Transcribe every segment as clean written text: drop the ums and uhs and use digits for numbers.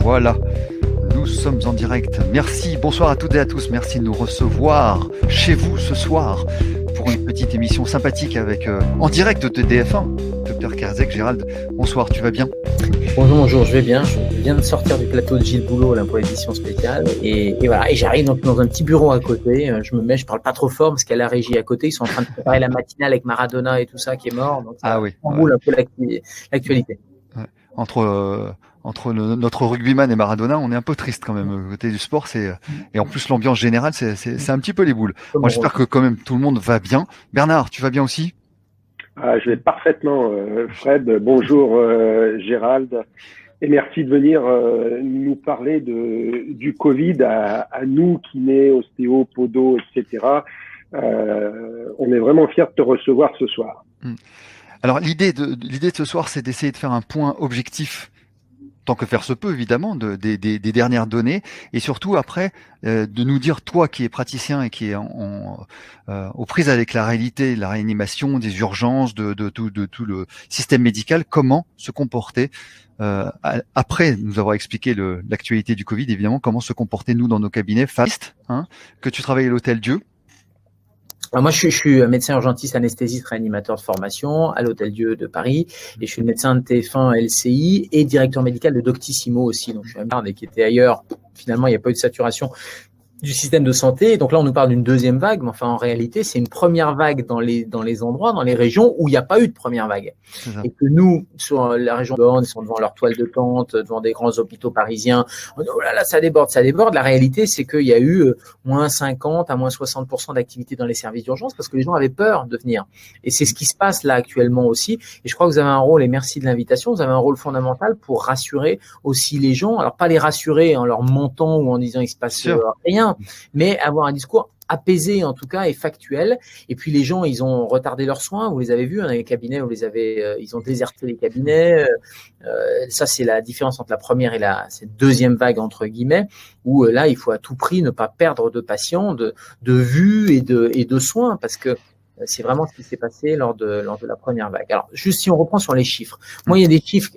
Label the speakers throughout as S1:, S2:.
S1: Voilà, nous sommes en direct. Merci, bonsoir à toutes et à tous. Merci de nous recevoir chez vous ce soir pour une petite émission sympathique avec en direct de TDF1. Dr Kazek, Gérald, bonsoir, tu vas bien?
S2: Bonjour, je vais bien. Je viens de sortir du plateau de Gilles Boulot là, pour l'édition spéciale. Et voilà, et j'arrive donc dans un petit bureau à côté. Je parle pas trop fort parce qu'il y a la régie à côté. Ils sont en train de préparer la matinale avec Maradona et tout ça qui est mort. Donc ça
S1: oui,
S2: chamboule un peu l'actualité.
S1: Ouais. Entre notre rugbyman et Maradona, on est un peu triste quand même. Côté du sport, et en plus l'ambiance générale, c'est un petit peu les boules. Moi, j'espère que quand même tout le monde va bien. Bernard, tu vas bien aussi?
S3: Je vais parfaitement, Fred. Bonjour, Gérald. Et merci de venir nous parler du Covid à nous, kinés, ostéo, podo, etc. On est vraiment fiers de te recevoir ce soir.
S1: Alors, l'idée de ce soir, c'est d'essayer de faire un point objectif, tant que faire se peut, évidemment, des dernières données, et surtout après de nous dire, toi qui es praticien et qui est aux prises avec la réalité, la réanimation, des urgences, de tout le système médical, comment se comporter après nous avoir expliqué l'actualité du Covid, évidemment, comment se comporter nous dans nos cabinets, que tu travailles à l'Hôtel Dieu.
S2: Alors moi, je suis médecin urgentiste, anesthésiste, réanimateur de formation à l'Hôtel Dieu de Paris, et je suis le médecin de TF1 LCI et directeur médical de Doctissimo aussi. Donc je suis un garde qui était ailleurs. Finalement, il n'y a pas eu de saturation du système de santé. Donc là, on nous parle d'une deuxième vague, mais enfin, en réalité, c'est une première vague dans les endroits, dans les régions où il n'y a pas eu de première vague. Et que nous, sur la région de Borne, ils sont devant leur toile de tente, devant des grands hôpitaux parisiens. On dit, oh là là, ça déborde, ça déborde. La réalité, c'est qu'il y a eu moins 50 à moins 60% d'activité dans les services d'urgence parce que les gens avaient peur de venir. Et c'est ce qui se passe là actuellement aussi. Et je crois que vous avez un rôle, et merci de l'invitation, vous avez un rôle fondamental pour rassurer aussi les gens. Alors, pas les rassurer en leur mentant ou en disant il se passe rien, mais avoir un discours apaisé en tout cas et factuel. Et puis les gens, ils ont retardé leurs soins. Vous les avez vus, les cabinets, ils ont déserté les cabinets. Ça, c'est la différence entre la première et cette deuxième vague entre guillemets, où là, il faut à tout prix ne pas perdre de patients, de vue et de soins, parce que c'est vraiment ce qui s'est passé lors de la première vague. Alors, juste si on reprend sur les chiffres. Moi, il y a des chiffres,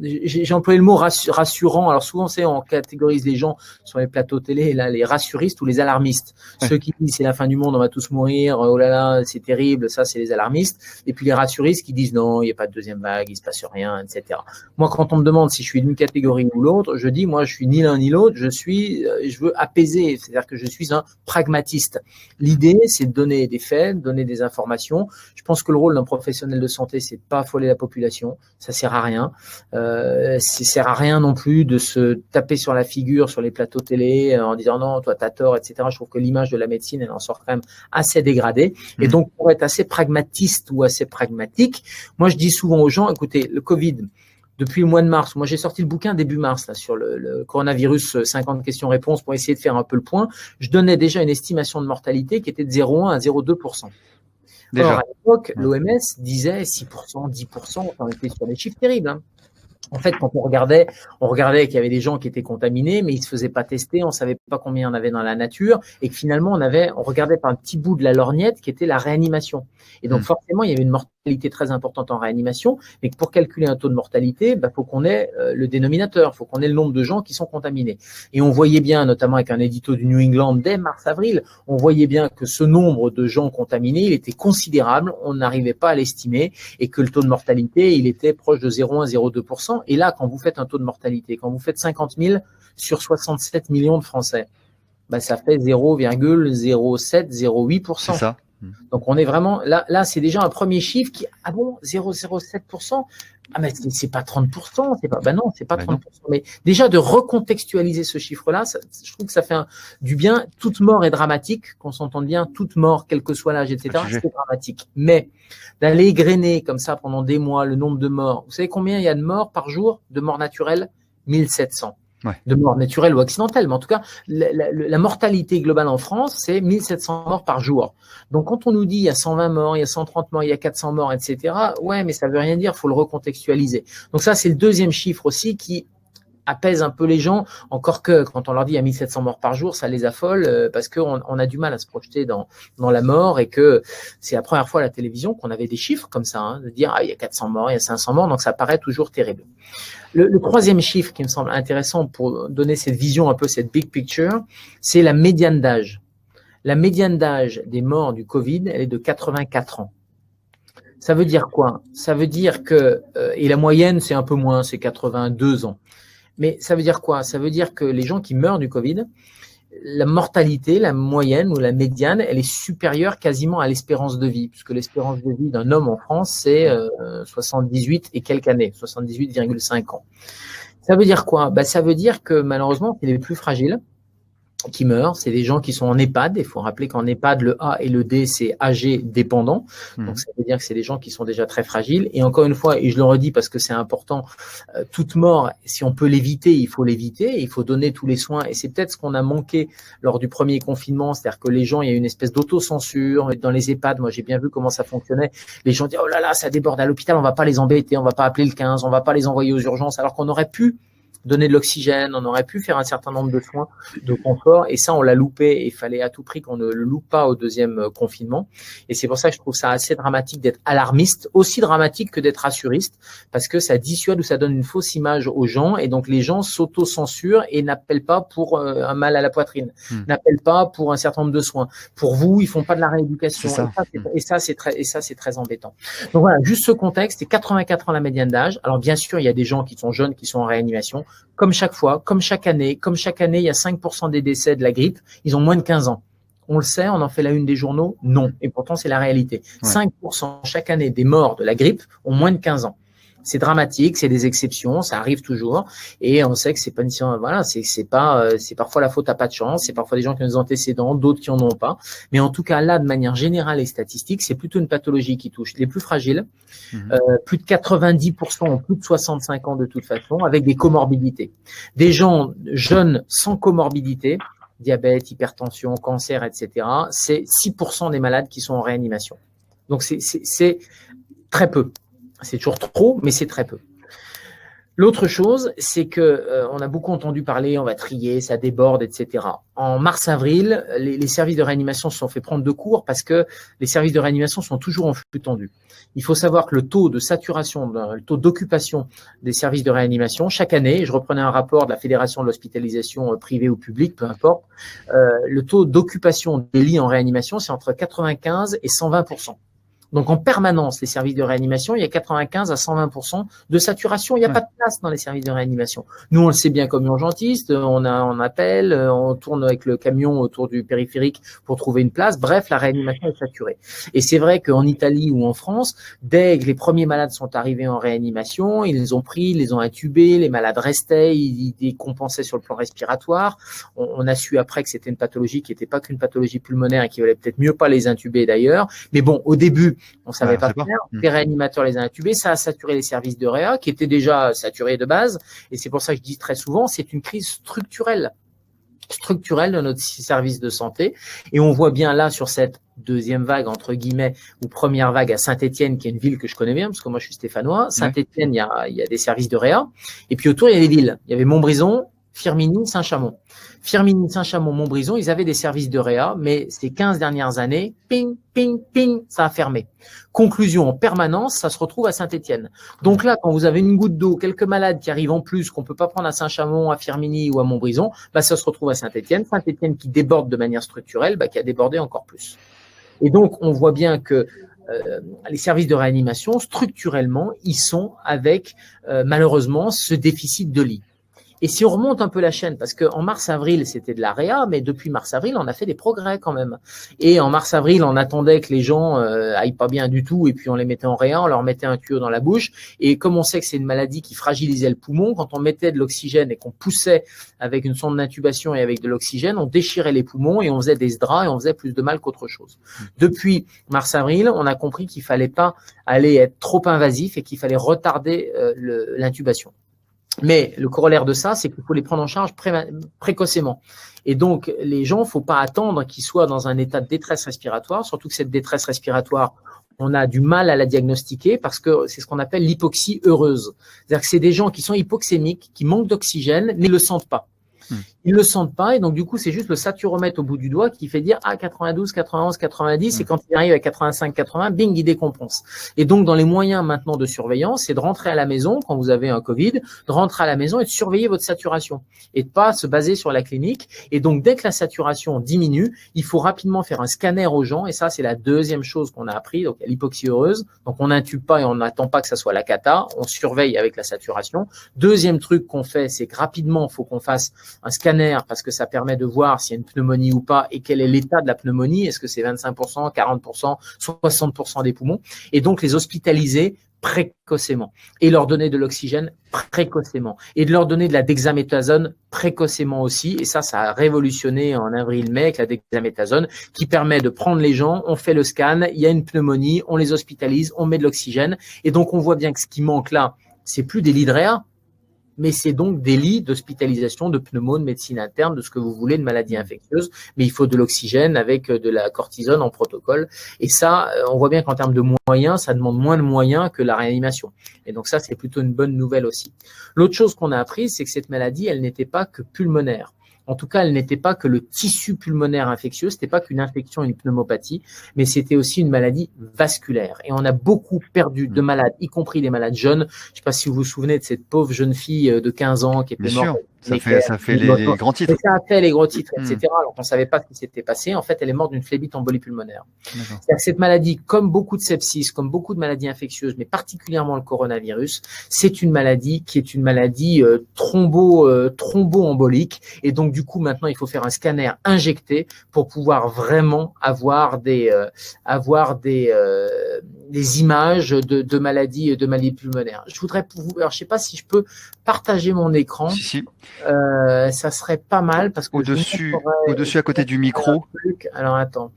S2: j'ai employé le mot rassurant. Alors, souvent, on catégorise les gens sur les plateaux télé, là, les rassuristes ou les alarmistes. Ouais. Ceux qui disent c'est la fin du monde, on va tous mourir, oh là là, c'est terrible, ça, c'est les alarmistes. Et puis les rassuristes qui disent non, il n'y a pas de deuxième vague, il se passe rien, etc. Moi, quand on me demande si je suis d'une catégorie ou l'autre, je dis, moi, je suis ni l'un ni l'autre, je veux apaiser. C'est-à-dire que je suis un pragmatiste. L'idée, c'est de donner des faits, de donner des informations. Je pense que le rôle d'un professionnel de santé, c'est de pas affoler la population. Ça sert à rien. Ça sert à rien non plus de se taper sur la figure sur les plateaux télé en disant non, toi t'as tort, etc. Je trouve que l'image de la médecine, elle en sort quand même assez dégradée. Et donc, pour être assez pragmatiste ou assez pragmatique, moi je dis souvent aux gens, écoutez, le Covid, depuis le mois de mars, moi j'ai sorti le bouquin début mars là, sur le coronavirus, 50 questions-réponses pour essayer de faire un peu le point. Je donnais déjà une estimation de mortalité qui était de 0,1 à 0,2%. Déjà. Or, à l'époque, l'OMS disait 6%, 10%, on était sur des chiffres terribles. Hein. En fait, quand on regardait qu'il y avait des gens qui étaient contaminés, mais ils se faisaient pas tester, on savait pas combien il y en avait dans la nature, et que finalement, on regardait par un petit bout de la lorgnette qui était la réanimation. Et donc, forcément, il y avait une mortalité très importante en réanimation, mais que pour calculer un taux de mortalité, faut qu'on ait le dénominateur, faut qu'on ait le nombre de gens qui sont contaminés. Et on voyait bien, notamment avec un édito du New England dès mars-avril, on voyait bien que ce nombre de gens contaminés, il était considérable, on n'arrivait pas à l'estimer, et que le taux de mortalité, il était proche de 0,1, 0,2%. Et là, quand vous faites un taux de mortalité, quand vous faites 50 000 sur 67 millions de Français, ça fait 0,07, 0,8%.
S1: C'est ça.
S2: Donc, on est vraiment, là, c'est déjà un premier chiffre qui, 0,07%. Ah, mais c'est pas 30%, non, c'est pas 30%. Non. Mais déjà, de recontextualiser ce chiffre-là, je trouve que ça fait du bien. Toute mort est dramatique, qu'on s'entende bien, toute mort, quel que soit l'âge, etc., c'est dramatique. Mais d'aller égrener comme ça pendant des mois le nombre de morts, vous savez combien il y a de morts par jour, de morts naturelles? 1700. Ouais. De morts naturelles ou accidentelles, mais en tout cas, la mortalité globale en France, c'est 1700 morts par jour. Donc, quand on nous dit il y a 120 morts, il y a 130 morts, il y a 400 morts, etc., ouais, mais ça veut rien dire, faut le recontextualiser. Donc ça, c'est le deuxième chiffre aussi qui apaise un peu les gens, encore que quand on leur dit il y a 1700 morts par jour, ça les affole parce qu'on a du mal à se projeter dans la mort et que c'est la première fois à la télévision qu'on avait des chiffres comme ça, hein, de dire il y a 400 morts, il y a 500 morts, donc ça paraît toujours terrible. Le troisième chiffre qui me semble intéressant pour donner cette vision un peu, cette big picture, c'est la médiane d'âge. La médiane d'âge des morts du Covid, elle est de 84 ans. Ça veut dire quoi? Ça veut dire que, et la moyenne c'est un peu moins, c'est 82 ans. Mais ça veut dire quoi? Ça veut dire que les gens qui meurent du Covid, la mortalité, la moyenne ou la médiane, elle est supérieure quasiment à l'espérance de vie, puisque l'espérance de vie d'un homme en France, c'est 78 et quelques années, 78,5 ans. Ça veut dire quoi? Ça veut dire que malheureusement, c'est les plus fragiles qui meurent, c'est des gens qui sont en EHPAD. Il faut rappeler qu'en EHPAD, le A et le D, c'est âgé dépendant. Donc, ça veut dire que c'est des gens qui sont déjà très fragiles. Et encore une fois, et je le redis parce que c'est important, toute mort, si on peut l'éviter, il faut l'éviter. Il faut donner tous les soins. Et c'est peut-être ce qu'on a manqué lors du premier confinement. C'est-à-dire que les gens, il y a une espèce d'autocensure. Dans les EHPAD, moi, j'ai bien vu comment ça fonctionnait. Les gens disent, oh là là, ça déborde à l'hôpital, on va pas les embêter, on va pas appeler le 15, on va pas les envoyer aux urgences, alors qu'on aurait pu donner de l'oxygène, on aurait pu faire un certain nombre de soins de confort, et ça, on l'a loupé, et il fallait à tout prix qu'on ne le loupe pas au deuxième confinement. Et c'est pour ça que je trouve ça assez dramatique d'être alarmiste, aussi dramatique que d'être rassuriste, parce que ça dissuade ou ça donne une fausse image aux gens, et donc les gens s'auto-censurent et n'appellent pas pour un mal à la poitrine, n'appellent pas pour un certain nombre de soins. Pour vous, ils font pas de la rééducation. Et ça, c'est très embêtant. Donc voilà, juste ce contexte, c'est 84 ans la médiane d'âge. Alors bien sûr, il y a des gens qui sont jeunes, qui sont en réanimation. Comme chaque fois, comme chaque année, il y a 5% des décès de la grippe, ils ont moins de 15 ans. On le sait, on en fait la une des journaux? Non. Et pourtant, c'est la réalité. Ouais. 5% chaque année des morts de la grippe ont moins de 15 ans. C'est dramatique, c'est des exceptions, ça arrive toujours, et on sait que c'est pas voilà, c'est parfois la faute à pas de chance, c'est parfois des gens qui ont des antécédents, d'autres qui en ont pas, mais en tout cas là, de manière générale et statistique, c'est plutôt une pathologie qui touche les plus fragiles, plus de 90% ont plus de 65 ans de toute façon, avec des comorbidités. Des gens jeunes sans comorbidité, diabète, hypertension, cancer, etc., c'est 6% des malades qui sont en réanimation. Donc c'est très peu. C'est toujours trop, mais c'est très peu. L'autre chose, c'est que on a beaucoup entendu parler, on va trier, ça déborde, etc. En mars-avril, les services de réanimation se sont fait prendre de court parce que les services de réanimation sont toujours en flux tendu. Il faut savoir que le taux de saturation, le taux d'occupation des services de réanimation, chaque année, je reprenais un rapport de la Fédération de l'hospitalisation privée ou publique, peu importe, le taux d'occupation des lits en réanimation, c'est entre 95 et 120%. Donc, en permanence, les services de réanimation, il y a 95 à 120% de saturation. Il n'y a pas de place dans les services de réanimation. Nous, on le sait bien comme urgentistes, on appelle, on tourne avec le camion autour du périphérique pour trouver une place. Bref, la réanimation est saturée. Et c'est vrai qu'en Italie ou en France, dès que les premiers malades sont arrivés en réanimation, ils les ont pris, ils les ont intubés, les malades restaient, ils décompensaient sur le plan respiratoire. On a su après que c'était une pathologie qui n'était pas qu'une pathologie pulmonaire et qu'il valait peut-être mieux pas les intuber d'ailleurs. Mais bon, au début, on savait pas faire. Les réanimateurs les ont intubés, ça a saturé les services de réa qui étaient déjà saturés de base. Et c'est pour ça que je dis très souvent, c'est une crise structurelle de notre service de santé. Et on voit bien là sur cette deuxième vague, entre guillemets, ou première vague à Saint-Étienne, qui est une ville que je connais bien, parce que moi je suis stéphanois. Saint-Étienne, il y a des services de réa. Et puis autour, il y a des villes. Il y avait Montbrison, Firminy, Saint-Chamond. Firminy, Saint-Chamond, Montbrison, ils avaient des services de réa, mais ces 15 dernières années, ping, ping, ping, ça a fermé. Conclusion, en permanence, ça se retrouve à Saint-Étienne. Donc là, quand vous avez une goutte d'eau, quelques malades qui arrivent en plus, qu'on peut pas prendre à Saint-Chamond, à Firminy ou à Montbrison, ça se retrouve à Saint-Étienne. Saint-Étienne qui déborde de manière structurelle, qui a débordé encore plus. Et donc, on voit bien que les services de réanimation, structurellement, ils sont avec, malheureusement, ce déficit de lits. Et si on remonte un peu la chaîne, parce qu'en mars-avril, c'était de la réa, mais depuis mars-avril, on a fait des progrès quand même. Et en mars-avril, on attendait que les gens aillent pas bien du tout, et puis on les mettait en réa, on leur mettait un tuyau dans la bouche. Et comme on sait que c'est une maladie qui fragilisait le poumon, quand on mettait de l'oxygène et qu'on poussait avec une sonde d'intubation et avec de l'oxygène, on déchirait les poumons et on faisait des draps et on faisait plus de mal qu'autre chose. Depuis mars-avril, on a compris qu'il fallait pas aller être trop invasif et qu'il fallait retarder l'intubation. Mais le corollaire de ça, c'est qu'il faut les prendre en charge précocement. Et donc, les gens, faut pas attendre qu'ils soient dans un état de détresse respiratoire, surtout que cette détresse respiratoire, on a du mal à la diagnostiquer parce que c'est ce qu'on appelle l'hypoxie heureuse. C'est-à-dire que c'est des gens qui sont hypoxémiques, qui manquent d'oxygène, mais ils le sentent pas. Ils le sentent pas et donc du coup c'est juste le saturomètre au bout du doigt qui fait dire 92, 91, 90 et quand il arrive à 85, 80, bing, il décompense. Et donc dans les moyens maintenant de surveillance, c'est de rentrer à la maison quand vous avez un Covid, de rentrer à la maison et de surveiller votre saturation et de pas se baser sur la clinique. Et donc dès que la saturation diminue, il faut rapidement faire un scanner aux gens et ça c'est la deuxième chose qu'on a appris. Donc l'hypoxie heureuse, donc on n'intube pas et on n'attend pas que ça soit la cata, on surveille avec la saturation. Deuxième truc qu'on fait, c'est que rapidement il faut qu'on fasse un scanner parce que ça permet de voir s'il y a une pneumonie ou pas et quel est l'état de la pneumonie. Est-ce que c'est 25%, 40%, 60% des poumons? Et donc les hospitaliser précocement et leur donner de l'oxygène précocement et de leur donner de la dexaméthasone précocement aussi. Et ça a révolutionné en avril-mai avec la dexaméthasone qui permet de prendre les gens, on fait le scan, il y a une pneumonie, on les hospitalise, on met de l'oxygène. Et donc on voit bien que ce qui manque là, c'est plus des lits de réa, mais c'est donc des lits d'hospitalisation, de pneumo, de médecine interne, de ce que vous voulez, de maladies infectieuses. Mais il faut de l'oxygène avec de la cortisone en protocole. Et ça, on voit bien qu'en termes de moyens, ça demande moins de moyens que la réanimation. Et donc ça, c'est plutôt une bonne nouvelle aussi. L'autre chose qu'on a appris, c'est que cette maladie, elle n'était pas que pulmonaire. En tout cas, elle n'était pas que le tissu pulmonaire infectieux, c'était pas qu'une infection, une pneumopathie, mais c'était aussi une maladie vasculaire. Et on a beaucoup perdu de malades, y compris des malades jeunes. Je ne sais pas si vous vous souvenez de cette pauvre jeune fille de 15 ans qui était morte.
S1: Ça fait les grands titres.
S2: Et ça a fait les gros titres, etc. Alors qu'on ne savait pas ce qui s'était passé. En fait, elle est morte d'une phlébite embolie pulmonaire. C'est-à-dire que cette maladie, comme beaucoup de sepsis, comme beaucoup de maladies infectieuses, mais particulièrement le coronavirus, c'est une maladie qui est une maladie thromboembolique. Et donc, du coup, maintenant, il faut faire un scanner injecté pour pouvoir vraiment avoir des images de maladies pulmonaires. Je voudrais alors je sais pas si je peux partager mon écran.
S1: Si.
S2: Ça serait pas mal parce que
S1: au-dessus à côté du micro.
S2: Alors attends.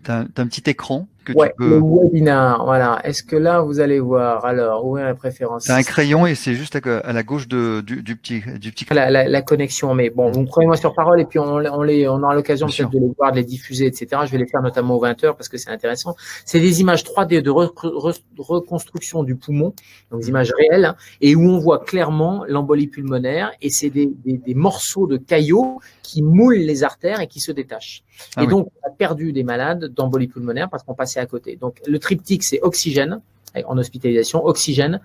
S1: T'as un petit écran que
S2: tu
S1: peux.
S2: Le webinar, voilà. Est-ce que là vous allez voir? Alors, où est la préférence?
S1: T'as un crayon et c'est juste à la gauche du petit.
S2: La connexion, mais bon, vous me prenez-moi sur parole et puis on aura l'occasion peut-être de les voir, de les diffuser, etc. Je vais les faire notamment aux 20h parce que c'est intéressant. C'est des images 3D de reconstruction du poumon, donc des images réelles, hein, et où on voit clairement l'embolie pulmonaire et c'est des morceaux de caillots qui moulent les artères et qui se détachent. Et donc, on a perdu des malades d'embolie pulmonaire parce qu'on passait à côté. Donc, le triptyque, c'est oxygène, en hospitalisation, oxygène,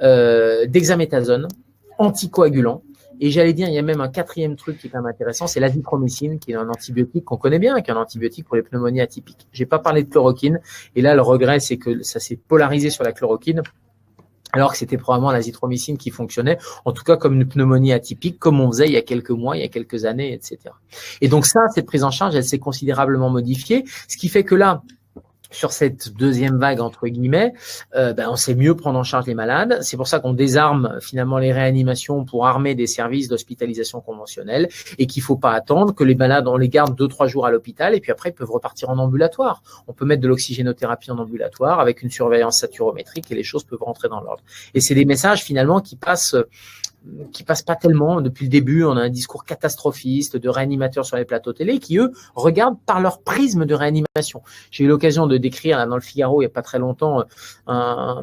S2: dexaméthasone, anticoagulant. Et j'allais dire, il y a même un quatrième truc qui est quand même intéressant, c'est l'azithromycine, qui est un antibiotique qu'on connaît bien, qui est un antibiotique pour les pneumonies atypiques. J'ai pas parlé de chloroquine. Et là, le regret, c'est que ça s'est polarisé sur la chloroquine, alors que c'était probablement l'azithromycine qui fonctionnait, en tout cas comme une pneumonie atypique, comme on faisait il y a quelques mois, il y a quelques années, etc. Et donc ça, cette prise en charge, elle s'est considérablement modifiée, ce qui fait que là, sur cette deuxième vague, entre guillemets, on sait mieux prendre en charge les malades. C'est pour ça qu'on désarme finalement les réanimations pour armer des services d'hospitalisation conventionnelle et qu'il faut pas attendre que les malades, on les garde 2-3 jours à l'hôpital et puis après, ils peuvent repartir en ambulatoire. On peut mettre de l'oxygénothérapie en ambulatoire avec une surveillance saturométrique et les choses peuvent rentrer dans l'ordre. Et c'est des messages finalement qui passent pas tellement. Depuis le début, on a un discours catastrophiste de réanimateurs sur les plateaux télé qui, eux, regardent par leur prisme de réanimation. J'ai eu l'occasion de décrire là, dans le Figaro il n'y a pas très longtemps un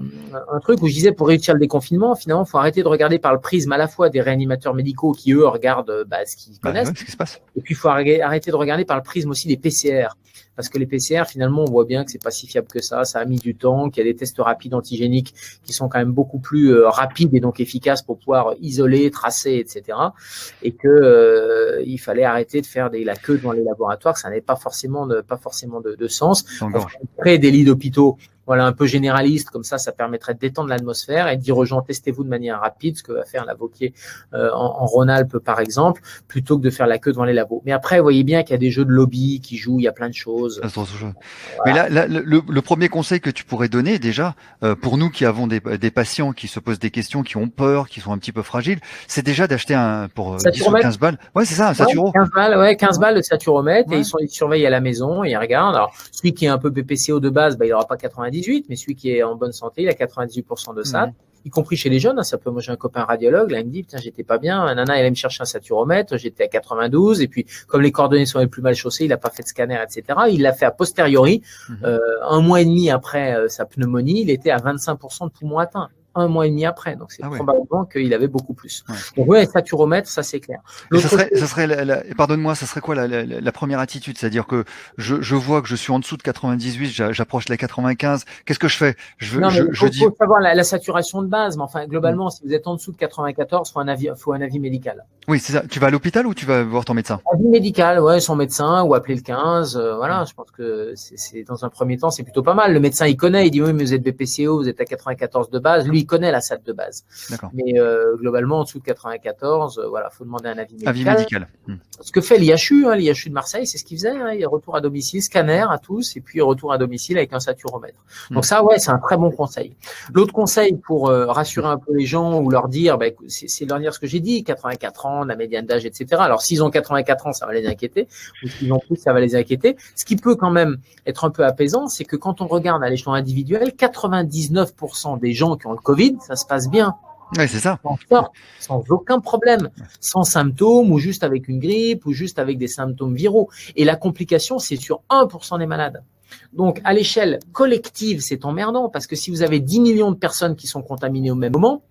S2: truc où je disais pour réussir le déconfinement, finalement, il faut arrêter de regarder par le prisme à la fois des réanimateurs médicaux qui, eux, regardent ce qu'ils connaissent.
S1: Ce qui se passe.
S2: Et puis, il faut arrêter de regarder par le prisme aussi des PCR. Parce que les PCR, finalement, on voit bien que c'est pas si fiable que ça a mis du temps, qu'il y a des tests rapides antigéniques qui sont quand même beaucoup plus rapides et donc efficaces pour pouvoir isoler, tracer, etc. Et que il fallait arrêter de faire la queue dans les laboratoires, que ça n'avait pas forcément de sens. On crée des lits d'hôpitaux un peu généraliste, comme ça permettrait de détendre l'atmosphère et de dire aux gens, testez-vous de manière rapide, ce que va faire la Vauquier en Rhône-Alpes, par exemple, plutôt que de faire la queue devant les labos. Mais après, vous voyez bien qu'il y a des jeux de lobby qui jouent, il y a plein de choses.
S1: Voilà. Mais là le premier conseil que tu pourrais donner, déjà, pour nous qui avons des patients qui se posent des questions, qui ont peur, qui sont un petit peu fragiles, c'est déjà d'acheter pour 10 ou 15 balles. Ouais, c'est ça, un saturo.
S2: 15 balles de saturomètre, et ils surveillent à la maison, et ils regardent. Alors, celui qui est un peu PPCO de base, il n'aura pas 98, mais celui qui est en bonne santé, il a 98% de SAT. y compris chez les jeunes. Ça peut, moi, j'ai un copain radiologue, là, il me dit, putain, j'étais pas bien. Nana, elle allait me chercher un saturomètre, j'étais à 92. Et puis, comme les coordonnées sont les plus mal chaussées, il a pas fait de scanner, etc. Il l'a fait a posteriori. Un mois et demi après sa pneumonie, il était à 25% de poumons atteints. Un mois et demi après. Donc, c'est probablement qu'il avait beaucoup plus. Ouais. Donc, ouais, saturomètre, ça, c'est clair.
S1: Ça serait pardonne-moi, ça serait quoi la première attitude? C'est-à-dire que je vois que je suis en dessous de 98, j'approche les 95. Qu'est-ce que je fais?
S2: Faut savoir la saturation de base. Mais enfin, globalement, si vous êtes en dessous de 94, faut un avis médical.
S1: Oui, c'est ça. Tu vas à l'hôpital ou tu vas voir ton médecin?
S2: Avis médical, ouais, son médecin, ou appeler le 15. Voilà, je pense que c'est dans un premier temps, c'est plutôt pas mal. Le médecin, il connaît, il dit oui, mais vous êtes BPCO, vous êtes à 94 de base. Lui, il connaît la SAT de base. D'accord. Mais globalement, en dessous de 94, voilà, faut demander un avis médical.
S1: Avis médical.
S2: Ce que fait l'IHU, l'IHU de Marseille, c'est ce qu'il faisait. Il y a retour à domicile, scanner à tous, et puis retour à domicile avec un saturomètre. Donc ça, ouais, c'est un très bon conseil. L'autre conseil pour rassurer un peu les gens ou leur dire, c'est leur dire ce que j'ai dit, 84 ans, la médiane d'âge, etc. Alors s'ils ont 84 ans, ça va les inquiéter, ou s'ils ont plus, ça va les inquiéter. Ce qui peut quand même être un peu apaisant, c'est que quand on regarde à l'échelon individuel, 99% des gens qui ont le Covid, ça se passe bien.
S1: Oui, c'est ça.
S2: Sans aucun problème, sans symptômes, ou juste avec une grippe, ou juste avec des symptômes viraux. Et la complication, c'est sur 1% des malades. Donc, à l'échelle collective, c'est emmerdant, parce que si vous avez 10 millions de personnes qui sont contaminées au même moment,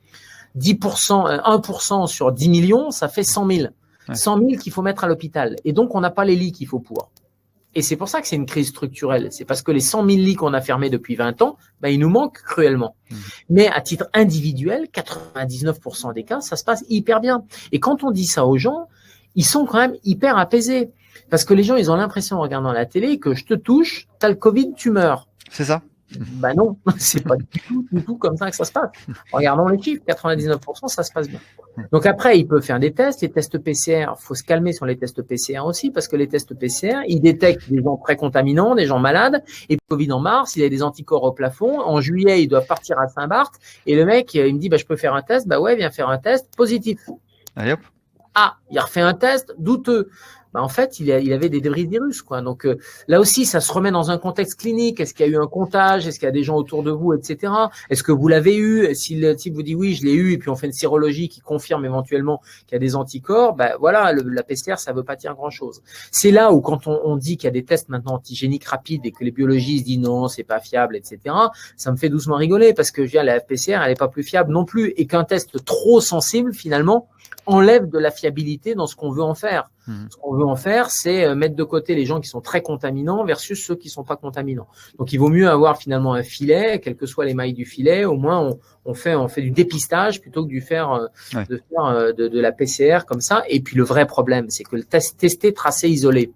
S2: 10%, 1% sur 10 millions, ça fait 100 000. 100 000 qu'il faut mettre à l'hôpital. Et donc, on n'a pas les lits qu'il faut pour. Et c'est pour ça que c'est une crise structurelle. C'est parce que les 100 000 lits qu'on a fermés depuis 20 ans, ils nous manquent cruellement. Mais à titre individuel, 99% des cas, ça se passe hyper bien. Et quand on dit ça aux gens, ils sont quand même hyper apaisés. Parce que les gens, ils ont l'impression en regardant la télé que je te touche, t'as le Covid, tu meurs.
S1: C'est ça.
S2: Non, c'est pas du tout comme ça que ça se passe. Regardons les chiffres, 99%, ça se passe bien. Donc après, il peut faire des tests, les tests PCR, faut se calmer sur les tests PCR aussi, parce que les tests PCR, ils détectent des gens très contaminants, des gens malades, et Covid en mars, il a des anticorps au plafond, en juillet, ils doivent partir à Saint-Barth, et le mec, il me dit, je peux faire un test, ouais, viens faire un test, positif.
S1: Allez hop.
S2: Ah, il a refait un test, douteux. En fait, il avait des débris de virus, quoi. Donc là aussi, ça se remet dans un contexte clinique. Est-ce qu'il y a eu un comptage? Est-ce qu'il y a des gens autour de vous, etc. Est-ce que vous l'avez eu? Si le type vous dit oui, je l'ai eu, et puis on fait une sérologie qui confirme éventuellement qu'il y a des anticorps, voilà, la PCR, ça veut pas dire grand-chose. C'est là où quand on dit qu'il y a des tests maintenant antigéniques rapides et que les biologistes disent non, c'est pas fiable, etc. Ça me fait doucement rigoler parce que la PCR, elle est pas plus fiable non plus, et qu'un test trop sensible, finalement, enlève de la fiabilité dans ce qu'on veut en faire. Ce qu'on veut en faire, c'est mettre de côté les gens qui sont très contaminants versus ceux qui sont pas contaminants. Donc, il vaut mieux avoir finalement un filet, quelles que soient les mailles du filet. Au moins, on fait du dépistage plutôt que de faire de la PCR comme ça. Et puis, le vrai problème, c'est que le tester, tracer, isoler.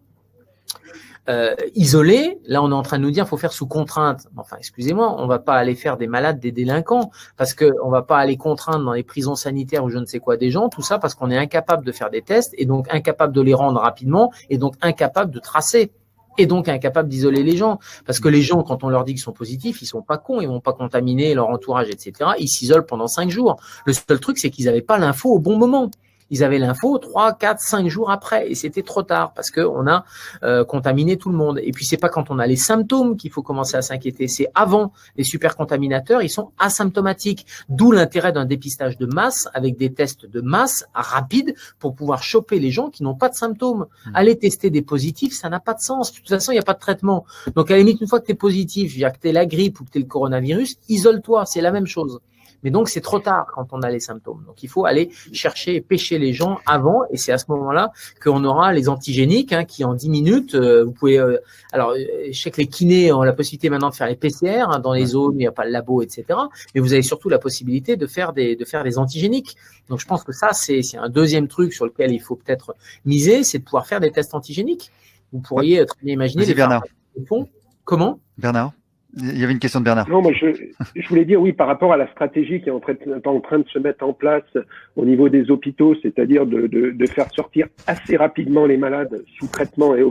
S2: Isolé, là on est en train de nous dire faut faire sous contrainte. Enfin, excusez-moi, on va pas aller faire des malades, des délinquants, parce que on va pas aller contraindre dans les prisons sanitaires ou je ne sais quoi des gens, tout ça parce qu'on est incapable de faire des tests et donc incapable de les rendre rapidement et donc incapable de tracer. Et donc incapable d'isoler les gens. Parce que les gens, quand on leur dit qu'ils sont positifs, ils sont pas cons, ils vont pas contaminer leur entourage, etc. Ils s'isolent pendant 5 jours. Le seul truc, c'est qu'ils n'avaient pas l'info au bon moment. Ils avaient l'info 3, 4, 5 jours après et c'était trop tard parce que on a contaminé tout le monde. Et puis c'est pas quand on a les symptômes qu'il faut commencer à s'inquiéter, c'est avant. Les supercontaminateurs, ils sont asymptomatiques, d'où l'intérêt d'un dépistage de masse avec des tests de masse rapides pour pouvoir choper les gens qui n'ont pas de symptômes. Aller tester des positifs, ça n'a pas de sens. De toute façon, il n'y a pas de traitement. Donc à la limite, une fois que tu es positif, que tu es la grippe ou que tu es le coronavirus, isole-toi, c'est la même chose. Mais donc, c'est trop tard quand on a les symptômes. Donc, il faut aller chercher et pêcher les gens avant. Et c'est à ce moment-là qu'on aura les antigéniques qui, en 10 minutes, vous pouvez… alors, je sais que les kinés ont la possibilité maintenant de faire les PCR dans les zones où il n'y a pas le labo, etc. Mais vous avez surtout la possibilité de faire des antigéniques. Donc, je pense que ça, c'est un deuxième truc sur lequel il faut peut-être miser, c'est de pouvoir faire des tests antigéniques. Vous pourriez très bien imaginer…
S1: Vas-y, Bernard.
S2: Comment ?
S1: Bernard ? Il y avait une question de Bernard.
S3: Non, moi je voulais dire oui par rapport à la stratégie qui est en train de se mettre en place au niveau des hôpitaux, c'est-à-dire de faire sortir assez rapidement les malades sous traitement et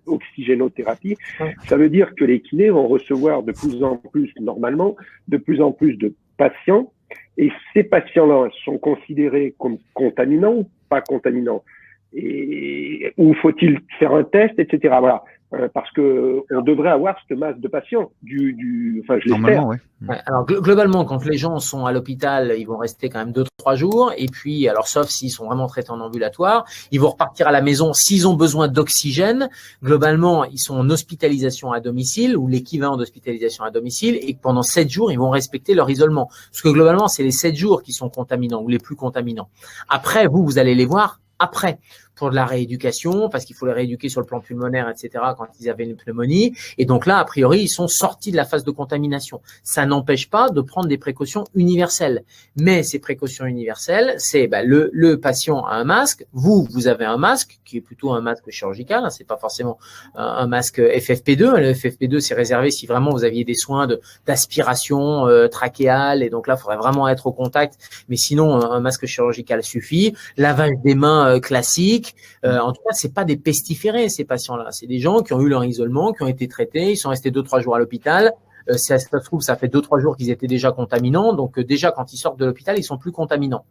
S3: oxygénothérapie. Ouais. Ça veut dire que les kinés vont recevoir de plus en plus normalement de plus en plus de patients et ces patients-là sont considérés comme contaminants ou pas contaminants et où faut-il faire un test, etc. Voilà. parce que on devrait avoir cette masse de patients. Enfin, je l'espère.
S1: Normalement, oui.
S2: Ouais, alors globalement, quand les gens sont à l'hôpital, ils vont rester quand même 2-3 jours. Et puis, alors sauf s'ils sont vraiment traités en ambulatoire, ils vont repartir à la maison s'ils ont besoin d'oxygène. Globalement, ils sont en hospitalisation à domicile ou l'équivalent d'hospitalisation à domicile. Et pendant 7 jours, ils vont respecter leur isolement. Parce que globalement, c'est les 7 jours qui sont contaminants ou les plus contaminants. Après, vous allez les voir après pour de la rééducation, parce qu'il faut les rééduquer sur le plan pulmonaire, etc., quand ils avaient une pneumonie. Et donc là, a priori, ils sont sortis de la phase de contamination. Ça n'empêche pas de prendre des précautions universelles. Mais ces précautions universelles, c'est le patient a un masque, vous avez un masque, qui est plutôt un masque chirurgical, hein, c'est pas forcément un masque FFP2. Le FFP2, c'est réservé si vraiment vous aviez des soins d'aspiration trachéale, et donc là, il faudrait vraiment être au contact. Mais sinon, un masque chirurgical suffit. Lavage des mains classique. En tout cas, c'est pas des pestiférés, ces patients-là. C'est des gens qui ont eu leur isolement, qui ont été traités, ils sont restés 2-3 jours à l'hôpital. Si ça se trouve, ça fait 2-3 jours qu'ils étaient déjà contaminants. Donc, déjà, quand ils sortent de l'hôpital, ils sont plus contaminants.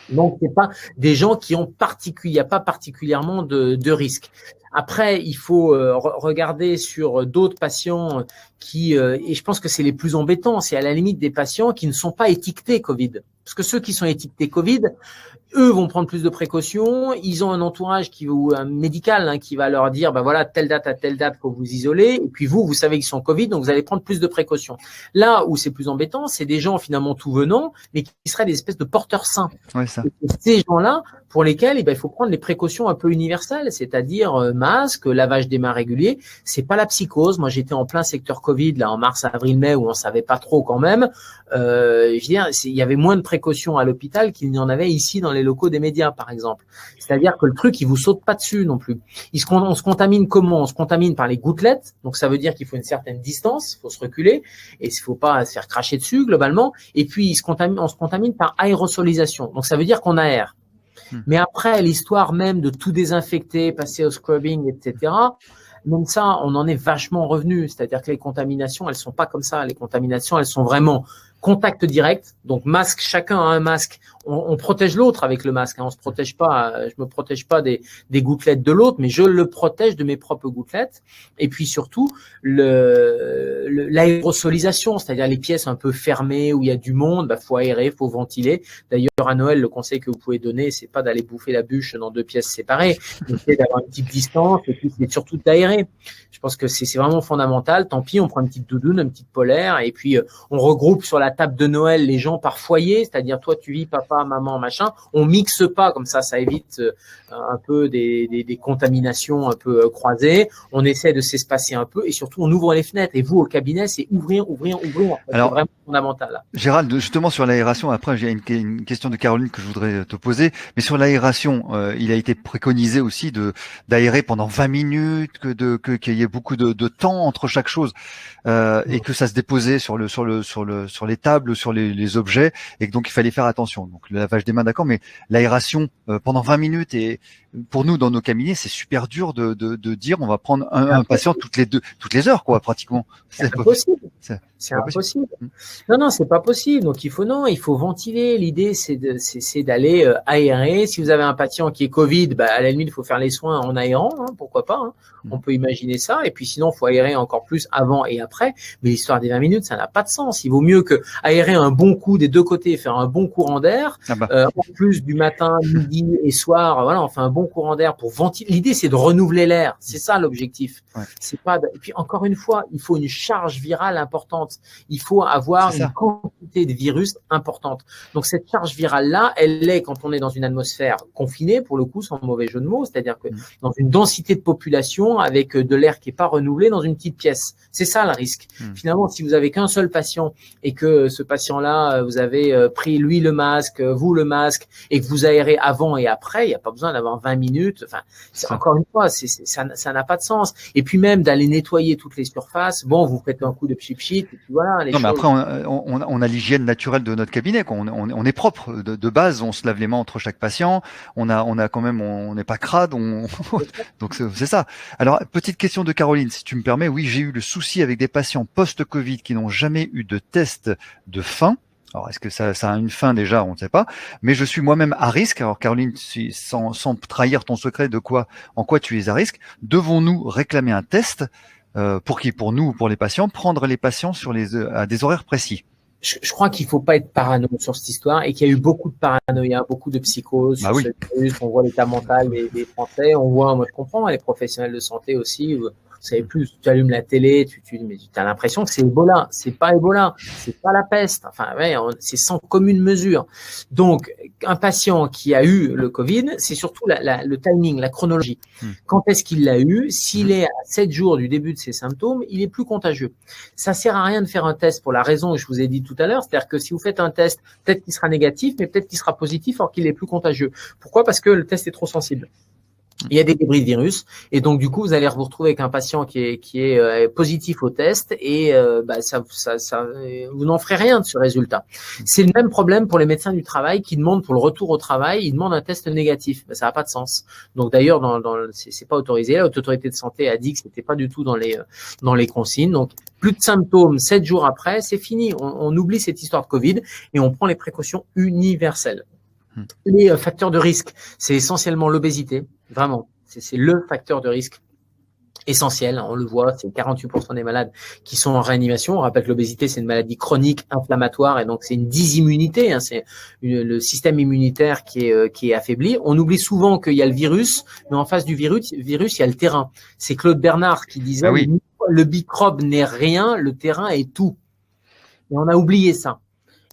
S2: Donc, c'est pas des gens qui ont il n'y a pas particulièrement de risque. Après, il faut regarder sur d'autres patients et je pense que c'est les plus embêtants, c'est à la limite des patients qui ne sont pas étiquetés Covid. Parce que ceux qui sont étiquetés Covid, eux vont prendre plus de précautions, ils ont un entourage ou un médical qui va leur dire voilà, telle date à telle date, faut vous isoler, et puis vous savez qu'ils sont Covid, donc vous allez prendre plus de précautions. Là où c'est plus embêtant, c'est des gens finalement tout venant, mais qui seraient des espèces de porteurs sains.
S1: Ouais, ça.
S2: Et ces gens-là, pour lesquels il faut prendre les précautions un peu universelles, c'est-à-dire masque, lavage des mains régulier. C'est pas la psychose. Moi, j'étais en plein secteur Covid là en mars, avril, mai où on savait pas trop quand même. Je veux dire, il y avait moins de précautions à l'hôpital qu'il n'y en avait ici dans les locaux des médias, par exemple. C'est-à-dire que le truc, il vous saute pas dessus non plus. On se contamine comment? On se contamine par les gouttelettes. Donc ça veut dire qu'il faut une certaine distance, il faut se reculer et il faut pas se faire cracher dessus globalement. Et puis on se contamine par aérosolisation. Donc ça veut dire qu'on aère. Mais après, l'histoire même de tout désinfecter, passer au scrubbing, etc., même ça, on en est vachement revenu. C'est-à-dire que les contaminations, elles sont pas comme ça. Les contaminations, elles sont vraiment contact direct. Donc masque, chacun a un masque. On protège l'autre avec le masque. On se protège pas. Je me protège pas des gouttelettes de l'autre, mais je le protège de mes propres gouttelettes. Et puis surtout l'aérosolisation, c'est-à-dire les pièces un peu fermées où il y a du monde, faut aérer, faut ventiler. D'ailleurs à Noël, le conseil que vous pouvez donner, c'est pas d'aller bouffer la bûche dans 2 pièces séparées, c'est d'avoir une petite distance et puis c'est surtout d'aérer. Je pense que c'est vraiment fondamental. Tant pis, on prend une petite doudoune, une petite polaire et puis on regroupe sur la table de Noël les gens par foyer, c'est-à-dire toi tu vis, papa, maman, machin. On mixe pas comme ça évite un peu des contaminations un peu croisées. On essaie de s'espacer un peu et surtout on ouvre les fenêtres. Et vous au cabinet, c'est ouvrir.
S1: Alors,
S2: c'est vraiment fondamental. Là.
S1: Gérald, justement sur l'aération, après j'ai une question de Caroline que je voudrais te poser, mais sur l'aération, il a été préconisé aussi d'aérer pendant 20 minutes, qu'il y ait beaucoup de temps entre chaque chose, et que ça se déposait sur les tables, sur les objets, et que donc il fallait faire attention. Donc le lavage des mains, d'accord, mais l'aération pendant 20 minutes, et pour nous dans nos cabinets, c'est super dur de dire on va prendre un patient toutes les heures, quoi, pratiquement.
S2: C'est impossible. C'est impossible. Non, c'est pas possible. Donc il faut ventiler. L'idée c'est d'aller aérer. Si vous avez un patient qui est Covid, à la limite il faut faire les soins en aérant, pourquoi pas. On peut imaginer ça. Et puis sinon il faut aérer encore plus avant et après. Mais l'histoire des 20 minutes, ça n'a pas de sens. Il vaut mieux que aérer un bon coup des deux côtés, faire un bon courant d'air. En plus du matin, midi et soir, voilà, on fait un bon courant d'air pour ventiler. L'idée c'est de renouveler l'air. C'est ça l'objectif. Ouais. C'est pas. Et puis encore une fois, il faut une charge virale importante. Il faut avoir une quantité de virus importante. Donc cette charge virale-là, elle est quand on est dans une atmosphère confinée, pour le coup, sans mauvais jeu de mots, c'est-à-dire que dans une densité de population avec de l'air qui est pas renouvelé dans une petite pièce. C'est ça le risque. Finalement, si vous avez qu'un seul patient et que ce patient-là, vous avez pris lui le masque, vous le masque, et que vous aérez avant et après, il n'y a pas besoin d'avoir 20 minutes. Enfin, encore une fois, ça n'a pas de sens. Et puis même d'aller nettoyer toutes les surfaces. Bon, vous faites un coup de pchit-pchit, et puis voilà.
S1: Non, mais après, on a l'hygiène naturelle de notre cabinet, quoi. On est propre de base. On se lave les mains entre chaque patient. On a quand même, on n'est pas crade. Donc c'est ça. Alors, petite question de Caroline, si tu me permets. Oui, j'ai eu le souci avec des patients post-Covid qui n'ont jamais eu de test de faim Alors, est-ce que ça a une fin déjà? On ne sait pas. Mais je suis moi-même à risque. Alors, Caroline, sans trahir ton secret en quoi tu es à risque, devons-nous réclamer un test pour nous ou pour les patients, prendre les patients à des horaires précis?
S2: Je crois qu'il faut pas être parano sur cette histoire et qu'il y a eu beaucoup de paranoïa, beaucoup de psychose sur ce virus. On voit l'état mental des Français. On voit, moi je comprends, les professionnels de santé aussi. Vous savez plus, tu allumes la télé, mais tu as l'impression que c'est Ebola. C'est pas Ebola, c'est pas la peste. Enfin, ouais, c'est sans commune mesure. Donc, un patient qui a eu le Covid, c'est surtout le timing, la chronologie. Quand est-ce qu'il l'a eu? S'il est à 7 jours du début de ses symptômes, il est plus contagieux. Ça sert à rien de faire un test pour la raison que je vous ai dit tout à l'heure. C'est-à-dire que si vous faites un test, peut-être qu'il sera négatif, mais peut-être qu'il sera positif alors qu'il est plus contagieux. Pourquoi? Parce que le test est trop sensible. Il y a des débris de virus et donc du coup vous allez vous retrouver avec un patient qui est positif au test et vous n'en ferez rien de ce résultat. C'est le même problème pour les médecins du travail qui demandent pour le retour au travail, ils demandent un test négatif. Ça n'a pas de sens. Donc d'ailleurs c'est pas autorisé. La Haute Autorité de Santé a dit que c'était pas du tout dans les consignes. Donc plus de symptômes 7 jours après, c'est fini. On oublie cette histoire de Covid et on prend les précautions universelles. Les facteurs de risque, c'est essentiellement l'obésité, vraiment. C'est le facteur de risque essentiel. On le voit, c'est 48% des malades qui sont en réanimation. On rappelle que l'obésité, c'est une maladie chronique inflammatoire et donc c'est une dysimmunité. C'est le système immunitaire qui est affaibli. On oublie souvent qu'il y a le virus, mais en face du virus, il y a le terrain. C'est Claude Bernard qui disait le microbe n'est rien, le terrain est tout. Et on a oublié ça.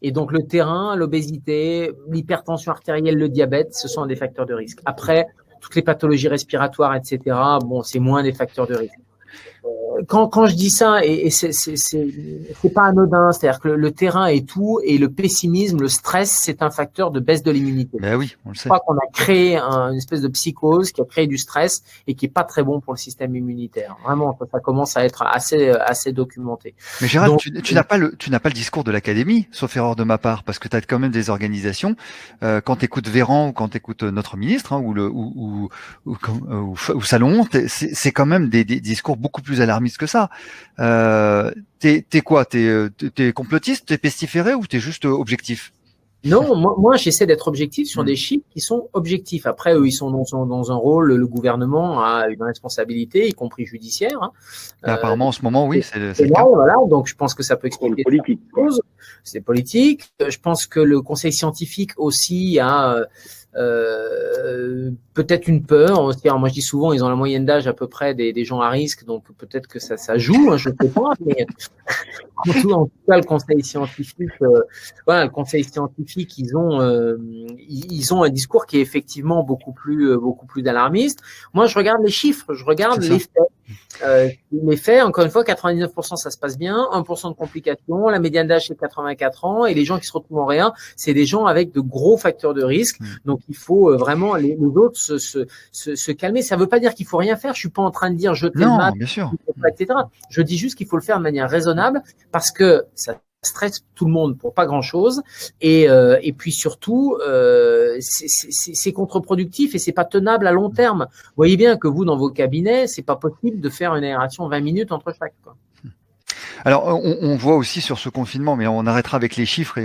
S2: Et donc, le terrain, l'obésité, l'hypertension artérielle, le diabète, ce sont des facteurs de risque. Après, toutes les pathologies respiratoires, etc., bon, c'est moins des facteurs de risque. Quand je dis ça, et c'est pas anodin, c'est-à-dire que le terrain est tout et le pessimisme, le stress, c'est un facteur de baisse de l'immunité.
S1: Ben oui, on le sait.
S2: Je crois qu'on a créé une espèce de psychose qui a créé du stress et qui est pas très bon pour le système immunitaire. Vraiment, ça commence à être assez documenté.
S1: Mais Gérald, tu n'as pas le discours de l'académie, sauf erreur de ma part, parce que tu as quand même des organisations. Quand tu écoutes Véran ou quand tu écoutes notre ministre ou Salomon, c'est quand même des discours beaucoup plus alarmistes que ça. T'es quoi? T'es complotiste, t'es pestiféré ou t'es juste objectif?
S2: Non, moi j'essaie d'être objectif sur des chiffres qui sont objectifs. Après, eux, ils sont dans un rôle, le gouvernement a une responsabilité, y compris judiciaire.
S1: Apparemment, en ce moment, oui, c'est le
S2: cas.
S1: cas.
S2: Voilà, donc je pense que ça peut expliquer
S3: politique.
S2: C'est politique. Je pense que le conseil scientifique aussi a peut-être une peur. Moi, je dis souvent, ils ont la moyenne d'âge à peu près des gens à risque, donc peut-être que ça joue, je ne sais pas, mais en tout cas, le conseil scientifique, ils ont un discours qui est effectivement beaucoup plus d'alarmiste. Moi, je regarde les chiffres, je regarde les faits. Les faits, encore une fois, 99% ça se passe bien, 1% de complications, la médiane d'âge c'est 84 ans et les gens qui se retrouvent en réa, c'est des gens avec de gros facteurs de risque. Donc il faut vraiment les autres se calmer. Ça veut pas dire qu'il faut rien faire. Je suis pas en train de dire jeter le masque,
S1: bien sûr,
S2: etc. Je dis juste qu'il faut le faire de manière raisonnable parce que ça stresse tout le monde pour pas grand chose et puis surtout c'est contre-productif et c'est pas tenable à long terme. Vous voyez bien que vous dans vos cabinets c'est pas possible de faire une aération 20 minutes entre chaque, quoi.
S1: Alors on voit aussi sur ce confinement, mais on arrêtera avec les chiffres.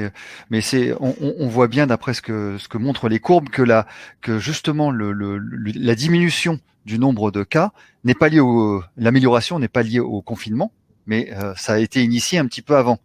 S1: Mais on voit bien d'après ce que montrent les courbes que justement la diminution du nombre de cas n'est pas liée l'amélioration n'est pas liée au confinement, mais ça a été initié un petit peu avant.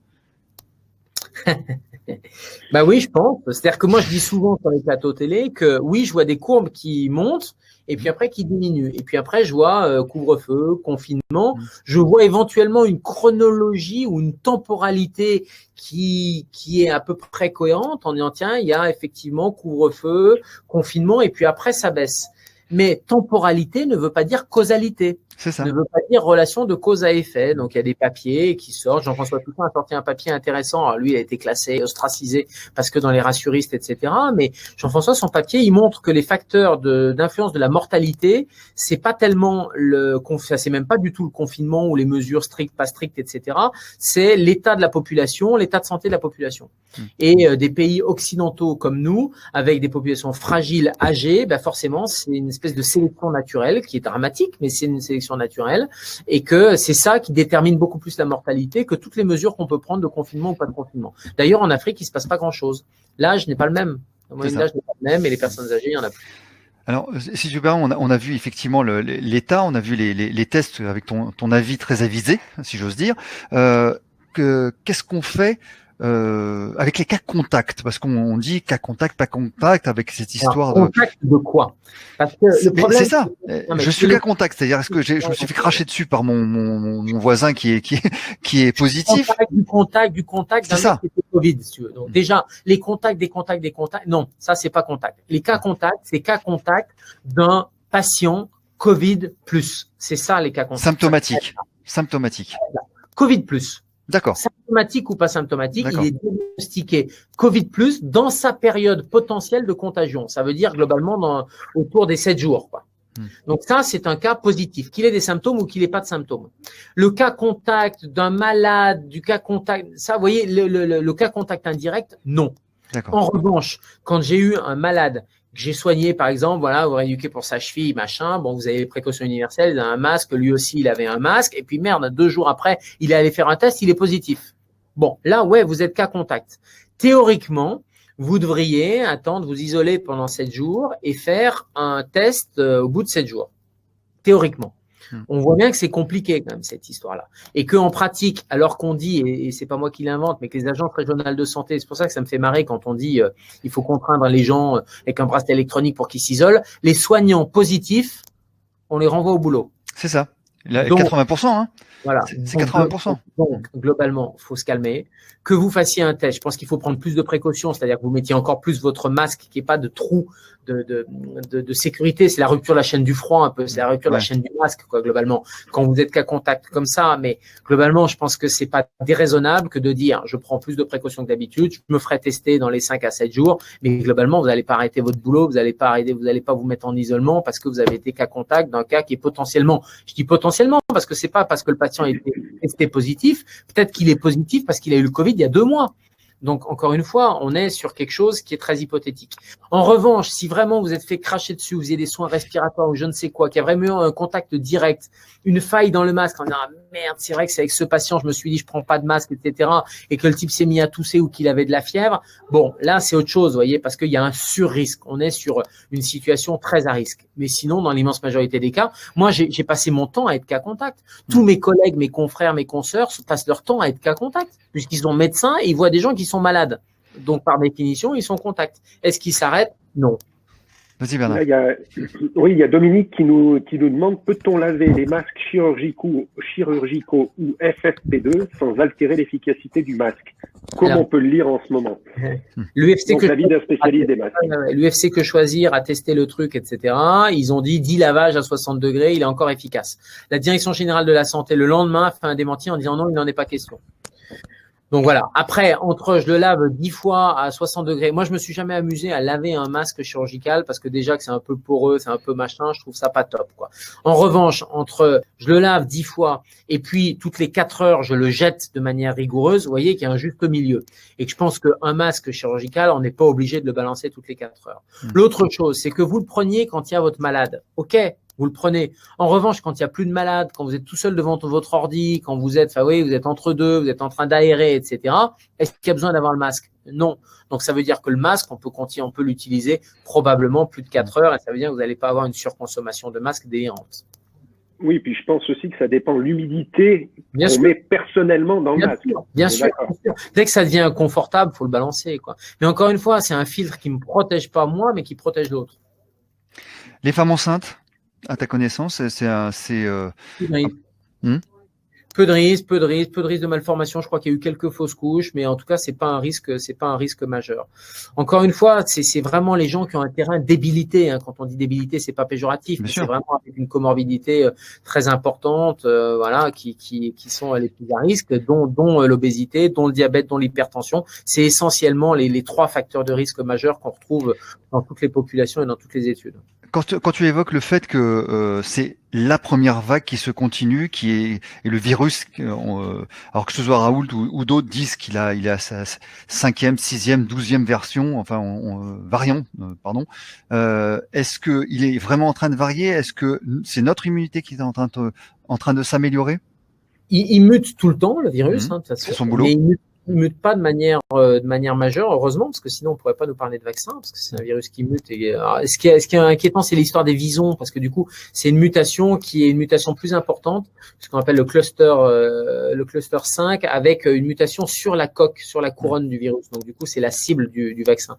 S2: Bah oui, je pense. C'est-à-dire que moi, je dis souvent sur les plateaux télé que oui, je vois des courbes qui montent et puis après qui diminuent. Et puis après, je vois couvre-feu, confinement. Je vois éventuellement une chronologie ou une temporalité qui est à peu près cohérente en disant tiens, il y a effectivement couvre-feu, confinement et puis après ça baisse. Mais temporalité ne veut pas dire causalité.
S1: C'est ça.
S2: Ne veut pas dire relation de cause à effet. Donc, il y a des papiers qui sortent. Jean-François Toussaint a sorti un papier intéressant. Alors, lui, il a été classé, ostracisé, parce que dans les rassuristes, etc. Mais Jean-François, son papier, il montre que les facteurs d'influence de la mortalité, c'est pas tellement c'est même pas du tout le confinement ou les mesures strictes, pas strictes, etc. C'est l'état de la population, l'état de santé de la population. Et des pays occidentaux comme nous, avec des populations fragiles, âgées, ben forcément, c'est une espèce de sélection naturelle qui est dramatique, mais c'est une sélection sélection naturelle, et que c'est ça qui détermine beaucoup plus la mortalité que toutes les mesures qu'on peut prendre de confinement ou pas de confinement. D'ailleurs, en Afrique, il se passe pas grand-chose. L'âge n'est pas le même. La moyenne d'âge n'est pas le même, et les personnes âgées, il y en a plus.
S1: Alors, si tu veux, on a vu effectivement l'état, on a vu les tests avec ton avis très avisé, si j'ose dire. Qu'est-ce qu'on fait avec les cas contacts? Parce qu'on dit cas contact, pas contact, avec cette histoire
S2: de contact de quoi? Parce que le problème,
S1: c'est ça. Je suis cas contact, c'est-à-dire est-ce que je me suis fait cracher dessus par mon voisin qui est positif?
S2: Du contact d'un mec qui était Covid, si tu veux. Donc déjà, les contacts, non, ça c'est pas contact. Les cas contacts, c'est cas contact d'un patient Covid plus. C'est ça les cas contacts.
S1: Symptomatique.
S2: Covid plus.
S1: D'accord.
S2: Symptomatique ou pas symptomatique, il est diagnostiqué Covid plus dans sa période potentielle de contagion. Ça veut dire globalement autour des 7 jours, quoi. Donc ça, c'est un cas positif, qu'il ait des symptômes ou qu'il ait pas de symptômes. Le cas contact d'un malade, du cas contact, ça, vous voyez, le cas contact indirect, non. En revanche, quand j'ai eu un malade que j'ai soigné, par exemple, voilà, vous rééduquez pour sa cheville, machin, bon, vous avez les précautions universelles, il a un masque, lui aussi, il avait un masque, et puis merde, 2 jours après, il est allé faire un test, il est positif. Bon, là, ouais, vous êtes cas contact. Théoriquement, vous devriez attendre, vous isoler pendant 7 jours et faire un test au bout de 7 jours. Théoriquement. On voit bien que c'est compliqué quand même cette histoire-là. Et qu'en pratique, alors qu'on dit, et c'est pas moi qui l'invente, mais que les agences régionales de santé, c'est pour ça que ça me fait marrer quand on dit il faut contraindre les gens avec un bracelet électronique pour qu'ils s'isolent, les soignants positifs, on les renvoie au boulot.
S1: C'est ça. Là, donc, 80%, hein.
S2: Voilà.
S1: C'est 80%.
S2: Donc, globalement, il faut se calmer. Que vous fassiez un test, je pense qu'il faut prendre plus de précautions, c'est-à-dire que vous mettiez encore plus votre masque, qu'il n'y ait pas de trou de sécurité. C'est la rupture de la chaîne du froid un peu, c'est la rupture de la chaîne du masque, quoi, globalement. Quand vous êtes qu'à contact comme ça, mais globalement, je pense que c'est pas déraisonnable que de dire, je prends plus de précautions que d'habitude, je me ferai tester dans les 5 à 7 jours, mais globalement, vous n'allez pas arrêter votre boulot, vous n'allez pas vous mettre en isolement parce que vous avez été qu'à contact d'un cas qui est potentiellement, je dis potentiellement parce que c'est pas parce que le patient a été testé positif, peut-être qu'il est positif parce qu'il a eu le Covid il y a 2 mois. Donc, encore une fois, on est sur quelque chose qui est très hypothétique. En revanche, si vraiment vous êtes fait cracher dessus, vous avez des soins respiratoires ou je ne sais quoi, qu'il y a vraiment eu un contact direct, une faille dans le masque, en disant, ah merde, c'est vrai que c'est avec ce patient, je me suis dit, je prends pas de masque, etc., et que le type s'est mis à tousser ou qu'il avait de la fièvre, bon, là, c'est autre chose, vous voyez, parce qu'il y a un sur-risque. On est sur une situation très à risque. Mais sinon, dans l'immense majorité des cas, moi, j'ai passé mon temps à être cas contact. Tous mes collègues, mes confrères, mes consoeurs passent leur temps à être cas contact, puisqu'ils sont médecins et ils voient des gens qui sont malades. Donc, par définition, ils sont contacts. Est-ce qu'ils s'arrêtent? Non.
S1: Vas-y, Bernard.
S3: Là, il y a Dominique qui nous demande, peut-on laver les masques chirurgicaux ou FFP2 sans altérer l'efficacité du masque? Comment on peut le lire en ce moment?
S2: L'UFC
S3: L'UFC
S2: que choisir a testé le truc, etc. Ils ont dit 10 lavages à 60 degrés, il est encore efficace. La Direction générale de la santé, le lendemain, fait un démenti en disant non, il n'en est pas question. Donc voilà. Après, entre je le lave 10 fois à 60 degrés. Moi, je me suis jamais amusé à laver un masque chirurgical parce que déjà que c'est un peu poreux, c'est un peu machin, je trouve ça pas top, quoi. En revanche, entre je le lave 10 fois et puis toutes les 4 heures, je le jette de manière rigoureuse, vous voyez qu'il y a un juste milieu. Et que je pense qu'un masque chirurgical, on n'est pas obligé de le balancer toutes les 4 heures. L'autre chose, c'est que vous le preniez quand il y a votre malade. OK. Vous le prenez. En revanche, quand il n'y a plus de malade, quand vous êtes tout seul devant votre ordi, quand vous êtes, vous êtes entre deux, vous êtes en train d'aérer, etc., est-ce qu'il y a besoin d'avoir le masque? Non. Donc, ça veut dire que le masque, on peut l'utiliser probablement plus de 4 heures et ça veut dire que vous n'allez pas avoir une surconsommation de masque délirante.
S3: Oui, puis je pense aussi que ça dépend de l'humidité qu'on met personnellement dans le masque.
S2: Bien sûr. Dès que ça devient inconfortable, il faut le balancer, quoi. Mais encore une fois, c'est un filtre qui ne me protège pas moi, mais qui protège l'autre.
S1: Les femmes enceintes? À ta connaissance,
S2: peu de risques de malformation. Je crois qu'il y a eu quelques fausses couches, mais en tout cas, c'est pas un risque majeur. Encore une fois, c'est vraiment les gens qui ont un terrain débilité, hein. Quand on dit débilité, c'est pas péjoratif, mais c'est vraiment avec une comorbidité très importante, voilà, qui sont les plus à risque, dont l'obésité, dont le diabète, dont l'hypertension. C'est essentiellement les 3 facteurs de risque majeurs qu'on retrouve dans toutes les populations et dans toutes les études.
S1: Quand tu évoques le fait que c'est la première vague qui se continue, et le virus, alors que ce soit Raoult ou d'autres disent qu'il a sa 5e, 6e, 12e version, enfin variant, pardon. Est-ce que il est vraiment en train de varier? Est-ce que c'est notre immunité qui est en train de s'améliorer?
S2: Il mute tout le temps, le virus, de toute façon.
S1: C'est son boulot.
S2: Mais il mute pas de manière majeure, heureusement, parce que sinon on pourrait pas nous parler de vaccin, parce que c'est un virus qui mute. Et, ce qui est inquiétant, c'est l'histoire des visons, parce que du coup, c'est une mutation qui est une mutation plus importante, ce qu'on appelle le cluster 5, avec une mutation sur la coque, sur la couronne du virus. Donc du coup, c'est la cible du vaccin.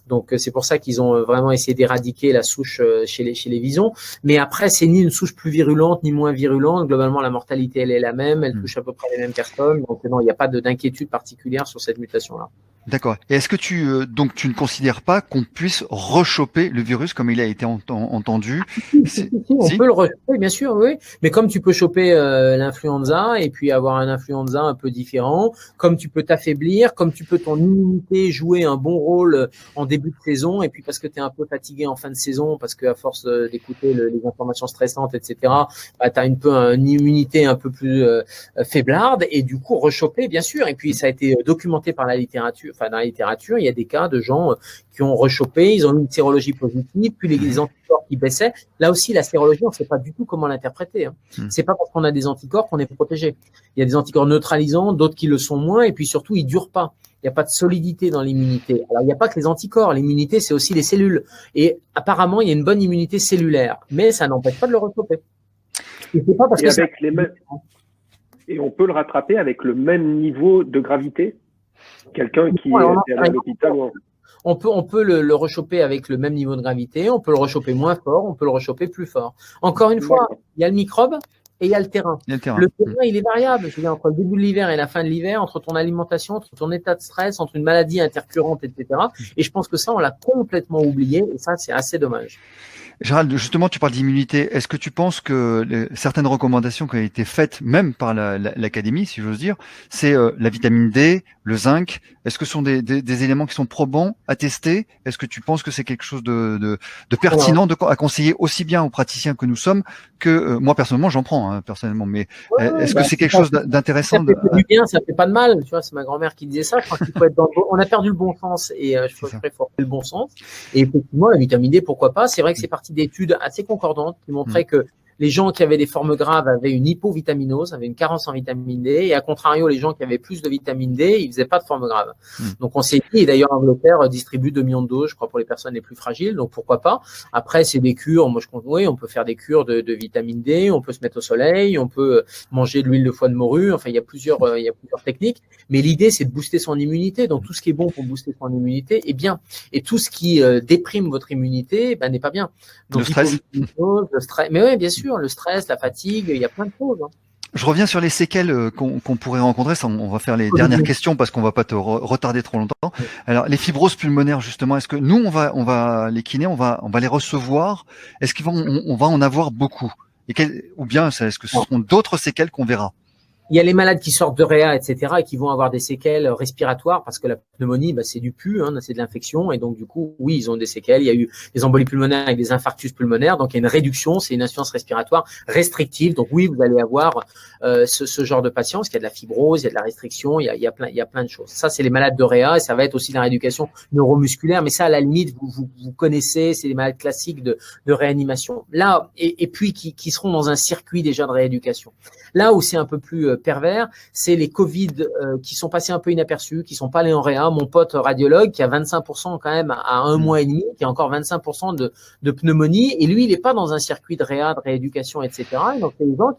S2: Donc c'est pour ça qu'ils ont vraiment essayé d'éradiquer la souche chez les visons. Mais après, c'est ni une souche plus virulente ni moins virulente. Globalement, la mortalité elle est la même, elle touche à peu près les mêmes personnes. Donc non, il n'y a pas d'inquiétude particulière sur cette mutation-là.
S1: D'accord. Et est-ce que donc tu ne considères pas qu'on puisse rechoper le virus comme il a été entendu?
S2: On peut le rechoper, bien sûr, oui. Mais comme tu peux choper l'influenza et puis avoir un influenza un peu différent, comme tu peux t'affaiblir, comme tu peux ton immunité jouer un bon rôle en début de saison, et puis parce que tu es un peu fatigué en fin de saison, parce que à force d'écouter les informations stressantes, etc., bah, tu as une immunité un peu plus faiblarde, et du coup rechoper, bien sûr. Et puis ça a été documenté par la littérature. Enfin, dans la littérature, il y a des cas de gens qui ont rechopé, ils ont eu une sérologie positive, puis les anticorps qui baissaient. Là aussi, la sérologie, on ne sait pas du tout comment l'interpréter. C'est pas parce qu'on a des anticorps qu'on est protégé. Il y a des anticorps neutralisants, d'autres qui le sont moins, et puis surtout, ils durent pas. Il n'y a pas de solidité dans l'immunité. Alors, il n'y a pas que les anticorps. L'immunité, c'est aussi les cellules. Et apparemment, il y a une bonne immunité cellulaire, mais ça n'empêche pas de le rechoper. Et c'est pas parce
S3: et on peut le rattraper avec le même niveau de gravité? Quelqu'un qui est allé à l'hôpital.
S2: On peut le rechoper avec le même niveau de gravité, on peut le rechoper moins fort, on peut le rechoper plus fort. Encore une fois, il y a le microbe et il y a le terrain. Le terrain, il est variable. Je veux dire, entre le début de l'hiver et la fin de l'hiver, entre ton alimentation, entre ton état de stress, entre une maladie intercurrente, etc. Et je pense que ça, on l'a complètement oublié, et ça, c'est assez dommage.
S1: Gérald, justement, tu parles d'immunité. Est-ce que tu penses que certaines recommandations qui ont été faites, même par l'Académie, si j'ose dire, c'est la vitamine D, le zinc? Est-ce que ce sont des éléments qui sont probants à tester? Est-ce que tu penses que c'est quelque chose de pertinent à conseiller aussi bien aux praticiens que nous sommes que moi personnellement j'en prends personnellement, mais est-ce que c'est quelque chose d'intéressant?
S2: Ça fait du bien, ça fait pas de mal. Tu vois, c'est ma grand-mère qui disait ça. Je crois qu'il faut être on a perdu le bon sens et je crois qu'il faut le bon sens. Et effectivement, la vitamine D, pourquoi pas? C'est vrai que c'est parti d'études assez concordantes qui montraient que les gens qui avaient des formes graves avaient une hypovitaminose, avaient une carence en vitamine D, et à contrario, les gens qui avaient plus de vitamine D, ils faisaient pas de forme grave. Donc on s'est dit, et d'ailleurs l'Angleterre distribue 2 millions de doses, je crois, pour les personnes les plus fragiles, donc pourquoi pas. Après, c'est des cures, moi je compte, oui, on peut faire des cures de vitamine D, on peut se mettre au soleil, on peut manger de l'huile de foie de morue, enfin il y a plusieurs techniques, mais l'idée c'est de booster son immunité, donc tout ce qui est bon pour booster son immunité est bien, et tout ce qui déprime votre immunité n'est pas bien. Donc,
S1: le
S2: stress, mais oui, bien sûr, le stress, la fatigue, il y a plein de choses.
S1: Je reviens sur les séquelles qu'on pourrait rencontrer. On va faire les dernières questions parce qu'on va pas te retarder trop longtemps. Alors, les fibroses pulmonaires, justement, est-ce que nous, on va les kinés, on va les recevoir? Est-ce on va en avoir beaucoup? Ou bien, est-ce que ce seront d'autres séquelles qu'on verra?
S2: Il y a les malades qui sortent de réa, etc., et qui vont avoir des séquelles respiratoires parce que la pneumonie, c'est du pu, c'est de l'infection, et donc du coup, oui, ils ont des séquelles. Il y a eu des embolies pulmonaires avec des infarctus pulmonaires, donc il y a une réduction, c'est une insuffisance respiratoire restrictive. Donc oui, vous allez avoir ce genre de patients, parce qu'il y a de la fibrose, il y a de la restriction, il y a plein de choses. Ça, c'est les malades de réa, et ça va être aussi la rééducation neuromusculaire, mais ça, à la limite, vous connaissez, c'est les malades classiques de réanimation. Là, et puis qui seront dans un circuit déjà de rééducation. Là où c'est un peu plus pervers, c'est les Covid qui sont passés un peu inaperçus, qui sont pas allés en réa. Mon pote radiologue qui a 25% quand même à 1 mois et demi, qui a encore 25% de pneumonie, et lui, il est pas dans un circuit de réa, de rééducation, etc. Et donc, c'est des gens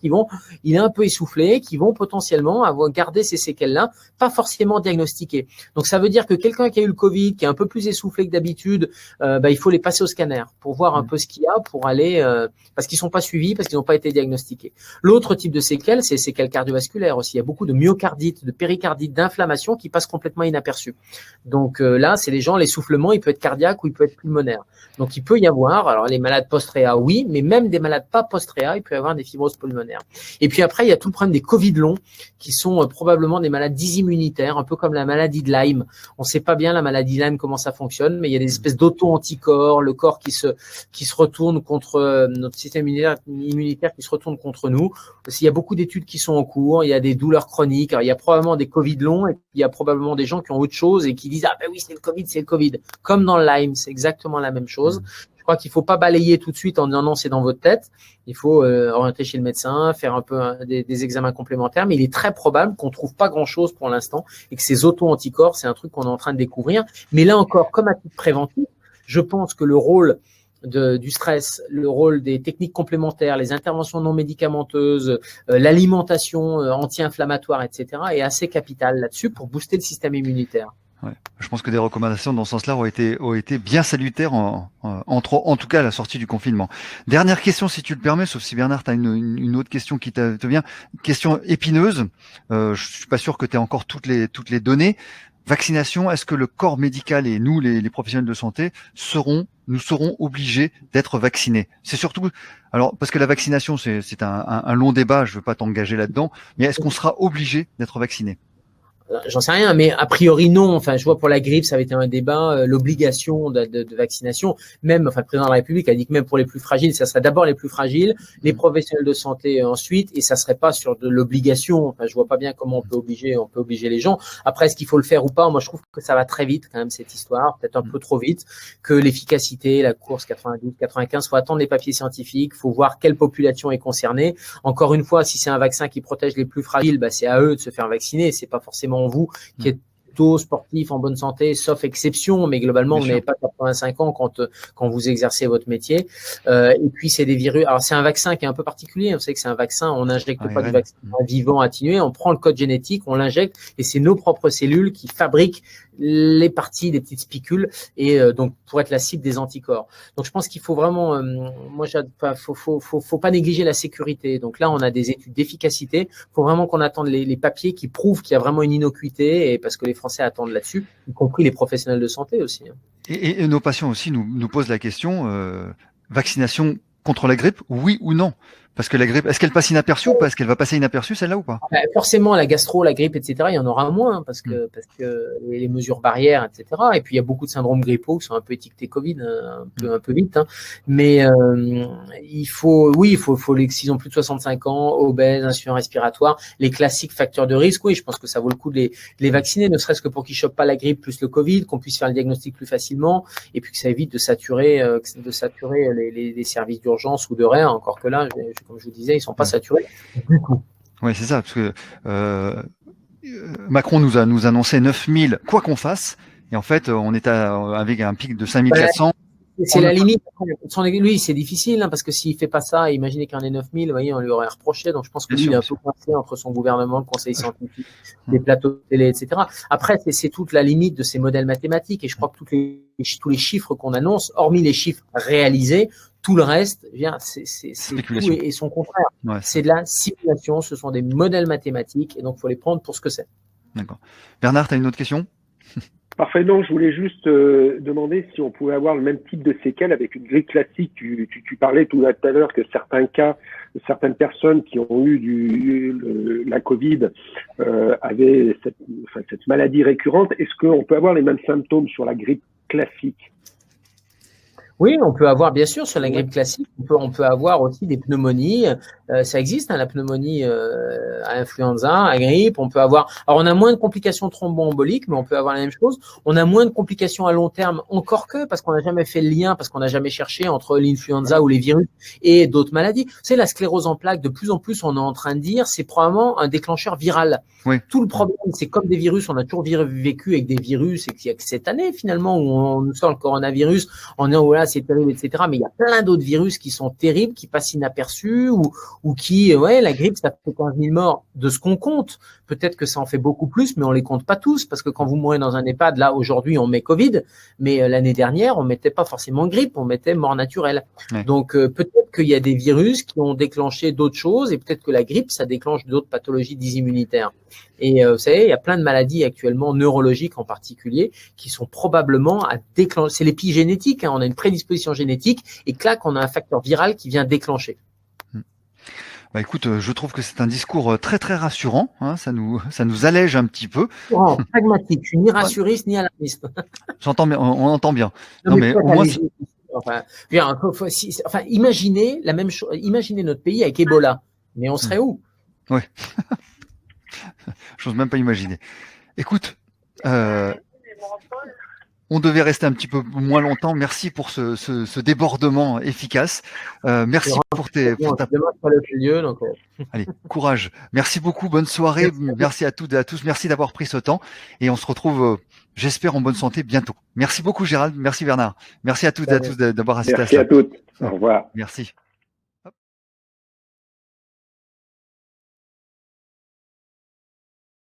S2: il est un peu essoufflé, qui vont potentiellement avoir gardé ces séquelles-là, pas forcément diagnostiquées. Donc, ça veut dire que quelqu'un qui a eu le Covid, qui est un peu plus essoufflé que d'habitude, il faut les passer au scanner pour voir un peu ce qu'il y a, pour aller, parce qu'ils sont pas suivis, parce qu'ils n'ont pas été diagnostiqués. L'autre type de séquelles, c'est les séquelles cardiovasculaires cardiovasculaires aussi. Il y a beaucoup de myocardite, de péricardite, d'inflammation qui passent complètement inaperçus. Donc là, c'est les gens, l'essoufflement, il peut être cardiaque ou il peut être pulmonaire. Donc il peut y avoir, alors les malades post-réa, oui, mais même des malades pas post-réa, il peut y avoir des fibroses pulmonaires. Et puis après, il y a tout le problème des Covid longs, qui sont probablement des maladies immunitaires, un peu comme la maladie de Lyme. On ne sait pas bien la maladie de Lyme comment ça fonctionne, mais il y a des espèces d'auto-anticorps, le corps qui se retourne contre notre système immunitaire qui se retourne contre nous. Il y a beaucoup d'études qui sont en cours, il y a des douleurs chroniques, alors il y a probablement des Covid longs et puis il y a probablement des gens qui ont autre chose et qui disent ah ben oui c'est le Covid. Comme dans le Lyme, c'est exactement la même chose. Je crois qu'il faut pas balayer tout de suite en disant non c'est dans votre tête. Il faut orienter chez le médecin, faire un peu des examens complémentaires, mais il est très probable qu'on trouve pas grand-chose pour l'instant et que ces auto-anticorps c'est un truc qu'on est en train de découvrir. Mais là encore, comme à titre préventif, je pense que le rôle du stress, le rôle des techniques complémentaires, les interventions non médicamenteuses, l'alimentation anti-inflammatoire, etc. est assez capital là-dessus pour booster le système immunitaire.
S1: Ouais. Je pense que des recommandations dans ce sens-là ont été bien salutaires en tout cas à la sortie du confinement. Dernière question, si tu le permets, sauf si Bernard, tu as une autre question qui te vient. Question épineuse. Je suis pas sûr que tu aies encore toutes les données. Vaccination, est-ce que le corps médical et nous, les professionnels de santé, nous serons obligés d'être vaccinés? C'est surtout, alors parce que la vaccination, c'est un long débat, je veux pas t'engager là-dedans, mais est-ce qu'on sera obligé d'être vacciné?
S2: J'en sais rien, mais a priori non. Enfin, je vois pour la grippe, ça avait été un débat, l'obligation de vaccination. Même, enfin, le président de la République a dit que même pour les plus fragiles, ça serait d'abord les plus fragiles, les professionnels de santé ensuite, et ça serait pas sur de l'obligation. Enfin, je vois pas bien comment on peut obliger les gens. Après, est-ce qu'il faut le faire ou pas? Moi, je trouve que ça va très vite quand même cette histoire, peut-être un peu trop vite, que l'efficacité, la course 90, 95, faut attendre les papiers scientifiques, faut voir quelle population est concernée. Encore une fois, si c'est un vaccin qui protège les plus fragiles, bah, c'est à eux de se faire vacciner. C'est pas forcément vous qui êtes plutôt sportif, en bonne santé, sauf exception, mais globalement, vous n'avez pas 85 ans quand vous exercez votre métier. Et puis, c'est des virus. Alors, c'est un vaccin qui est un peu particulier. Vous savez que c'est un vaccin, on n'injecte pas du vaccin vivant atténué, on prend le code génétique, on l'injecte, et c'est nos propres cellules qui fabriquent les parties des petites spicules et donc pour être la cible des anticorps. Donc je pense qu'il faut vraiment, faut pas négliger la sécurité. Donc là on a des études d'efficacité. Faut vraiment qu'on attende les papiers qui prouvent qu'il y a vraiment une innocuité et parce que les Français attendent là-dessus, y compris les professionnels de santé aussi.
S1: Et nos patients aussi nous posent la question vaccination contre la grippe, oui ou non? Parce que la grippe, est-ce qu'elle passe inaperçue ou pas? Est-ce qu'elle va passer inaperçue celle-là ou pas?
S2: Forcément, la gastro, la grippe, etc., il y en aura moins parce que les mesures barrières, etc. Et puis il y a beaucoup de syndromes grippaux qui sont un peu étiquetés Covid, un peu vite. Hein. Mais il faut s'ils ont plus de 65 ans, obèses, insuffisance respiratoire, les classiques facteurs de risque. Oui, je pense que ça vaut le coup de les vacciner, ne serait-ce que pour qu'ils chopent pas la grippe plus le Covid, qu'on puisse faire le diagnostic plus facilement, et puis que ça évite de saturer les services d'urgence ou de réa. Encore que là, comme je vous disais, ils sont pas saturés du tout.
S1: Oui, c'est ça, parce que Macron nous annonçait 9000 quoi qu'on fasse, et en fait, on est avec un pic de 5400.
S2: C'est la limite. Lui, c'est difficile, hein, parce que s'il fait pas ça, imaginez qu'il y en ait 9000, vous voyez, on lui aurait reproché. Donc, je pense que lui, il est un peu coincé entre son gouvernement, le conseil scientifique, les plateaux de télé, etc. Après, c'est toute la limite de ces modèles mathématiques. Et je crois que tous les chiffres qu'on annonce, hormis les chiffres réalisés, tout le reste, c'est tout et son contraire. Ouais, c'est de la simulation, ce sont des modèles mathématiques, et donc, il faut les prendre pour ce que c'est.
S1: D'accord. Bernard, tu as une autre question?
S3: Parfait, non, je voulais juste demander si on pouvait avoir le même type de séquelles avec une grippe classique. Tu parlais tout à l'heure que certaines personnes qui ont eu la Covid avaient cette maladie récurrente. Est-ce qu'on peut avoir les mêmes symptômes sur la grippe classique?
S2: Oui, on peut avoir, bien sûr, sur la grippe classique, on peut avoir aussi des pneumonies. Ça existe, hein, la pneumonie à influenza, à grippe. On peut avoir. Alors, on a moins de complications thromboemboliques, mais on peut avoir la même chose. On a moins de complications à long terme, encore que parce qu'on n'a jamais fait le lien, parce qu'on n'a jamais cherché entre l'influenza ou les virus et d'autres maladies. C'est la sclérose en plaques. De plus en plus, on est en train de dire, c'est probablement un déclencheur viral. Oui. Tout le problème, c'est comme des virus. On a toujours vécu avec des virus, et qu'il y a que cette année finalement où on nous sort le coronavirus en disant voilà, c'est terrible, etc. Mais il y a plein d'autres virus qui sont terribles, qui passent inaperçus ou qui, la grippe, ça fait 15 000 morts de ce qu'on compte. Peut-être que ça en fait beaucoup plus, mais on les compte pas tous parce que quand vous mourrez dans un EHPAD, là, aujourd'hui, on met Covid, mais l'année dernière, on mettait pas forcément grippe, on mettait mort naturelle.
S1: Ouais.
S2: Donc, peut-être qu'il y a des virus qui ont déclenché d'autres choses et peut-être que la grippe, ça déclenche d'autres pathologies dits immunitaires. Et vous savez, il y a plein de maladies actuellement, neurologiques en particulier, qui sont probablement à déclencher. C'est l'épigénétique, hein, on a une prédisposition génétique et clac, on a un facteur viral qui vient déclencher.
S1: Bah écoute, je trouve que c'est un discours très très rassurant, hein, ça nous allège un petit peu.
S2: Pragmatique, je suis ni rassuriste ni alarmiste.
S1: J'entends bien, on entend bien. Non mais au moins,
S2: imaginez la même chose, imaginez notre pays avec Ebola, mais on serait où?
S1: Ouais. J'ose même pas imaginer. Écoute, on devait rester un petit peu moins longtemps. Merci pour ce débordement efficace. Merci pour ta... Allez, courage. Merci beaucoup. Bonne soirée. Merci à toutes et à tous. Merci d'avoir pris ce temps. Et on se retrouve, j'espère, en bonne santé bientôt. Merci beaucoup, Gérald. Merci, Bernard. Merci à toutes et à tous d'avoir assisté à ça.
S3: Merci à toutes. Au revoir.
S1: Merci.